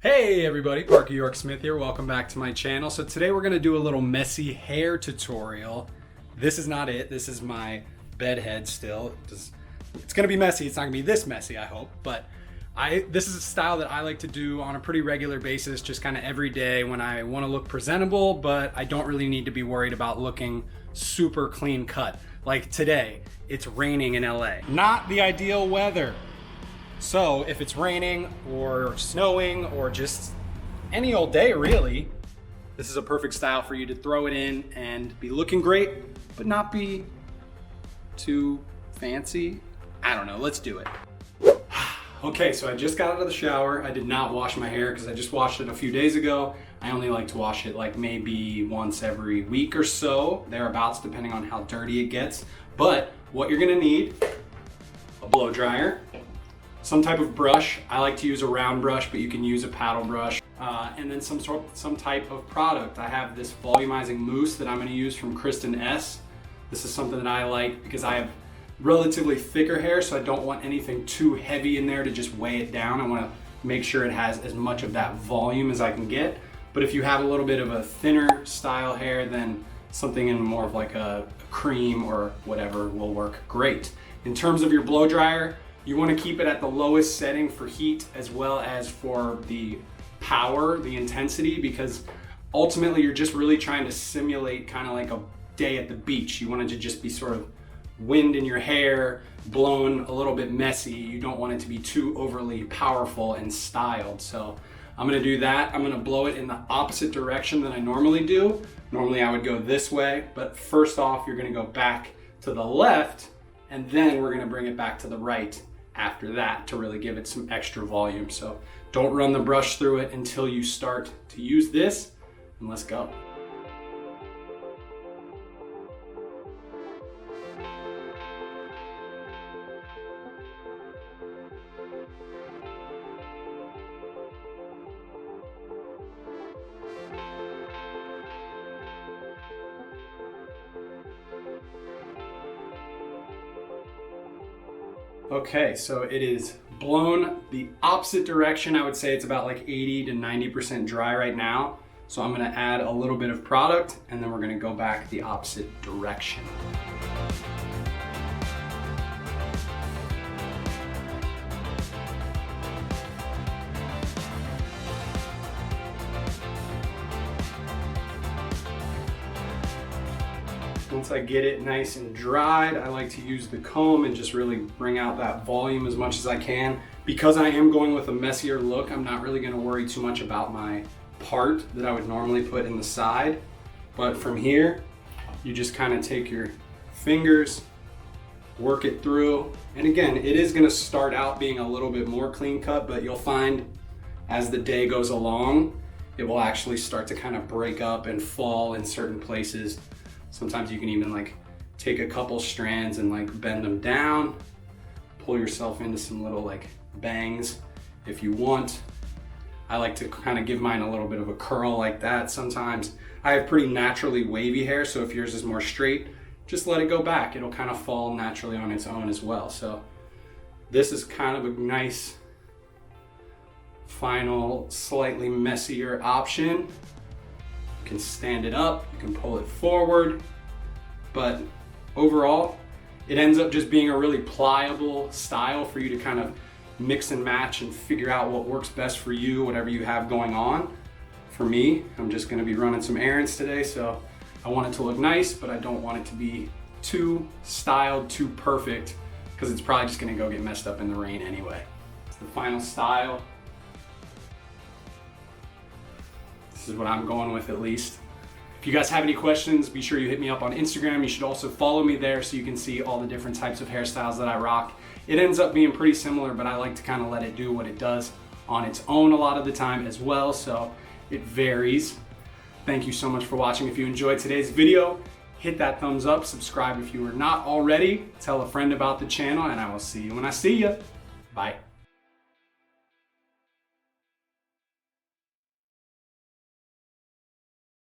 Hey everybody, Parker York Smith here. Welcome back to my channel. So today we're going to do a little messy hair tutorial. This is not it. This is my bed head still. It's going to be messy. It's not going to be this messy, I hope. But this is a style that I like to do on a pretty regular basis, just kind of every day when I want to look presentable, but I don't really need to be worried about looking super clean cut. Like today, it's raining in LA. Not the ideal weather. So if it's raining or snowing or just any old day really, this is a perfect style for you to throw it in and be looking great, but not be too fancy. I don't know, let's do it. Okay, so I just got out of the shower. I did not wash my hair because I just washed it a few days ago. I only like to wash it like maybe once every week or so, thereabouts, depending on how dirty it gets. But what you're gonna need, a blow dryer, some type of brush. I like to use a round brush, but you can use a paddle brush. And then some type of product. I have this volumizing mousse that I'm gonna use from Kristen S. This is something that I like because I have relatively thicker hair, so I don't want anything too heavy in there to just weigh it down. I wanna make sure it has as much of that volume as I can get. But if you have a little bit of a thinner style hair, then something in more of like a cream or whatever will work great. In terms of your blow dryer, you want to keep it at the lowest setting for heat as well as for the power, the intensity, because ultimately you're just really trying to simulate kind of like a day at the beach. You want it to just be sort of wind in your hair, blown a little bit messy. You don't want it to be too overly powerful and styled. So I'm gonna do that. I'm gonna blow it in the opposite direction than I normally do. Normally I would go this way, but first off, you're gonna go back to the left, and then we're gonna bring it back to the right after that to really give it some extra volume. So don't run the brush through it until you start to use this, and let's go. Okay, so it is blown the opposite direction. I would say it's about like 80 to 90% dry right now. So I'm gonna add a little bit of product and then we're gonna go back the opposite direction. Once I get it nice and dried, I like to use the comb and just really bring out that volume as much as I can. Because I am going with a messier look, I'm not really gonna worry too much about my part that I would normally put in the side. But from here, you just kind of take your fingers, work it through. And again, it is gonna start out being a little bit more clean cut, but you'll find as the day goes along, it will actually start to kind of break up and fall in certain places. Sometimes you can even like take a couple strands and like bend them down, pull yourself into some little like bangs if you want. I like to kind of give mine a little bit of a curl like that. Sometimes I have pretty naturally wavy hair, so if yours is more straight, just let it go back. It'll kind of fall naturally on its own as well. So this is kind of a nice final, slightly messier option. You can stand it up, you can pull it forward, but overall, it ends up just being a really pliable style for you to kind of mix and match and figure out what works best for you, whatever you have going on. For me, I'm just gonna be running some errands today, so I want it to look nice, but I don't want it to be too styled, too perfect, because it's probably just gonna go get messed up in the rain anyway. It's the final style. This is what I'm going with at least. If you guys have any questions, be sure you hit me up on Instagram. You should also follow me there so you can see all the different types of hairstyles that I rock. It ends up being pretty similar, but I like to kind of let it do what it does on its own a lot of the time as well, so it varies. Thank you so much for watching. If you enjoyed today's video, hit that thumbs up, subscribe if you are not already, tell a friend about the channel, and I will see you when I see you. Bye.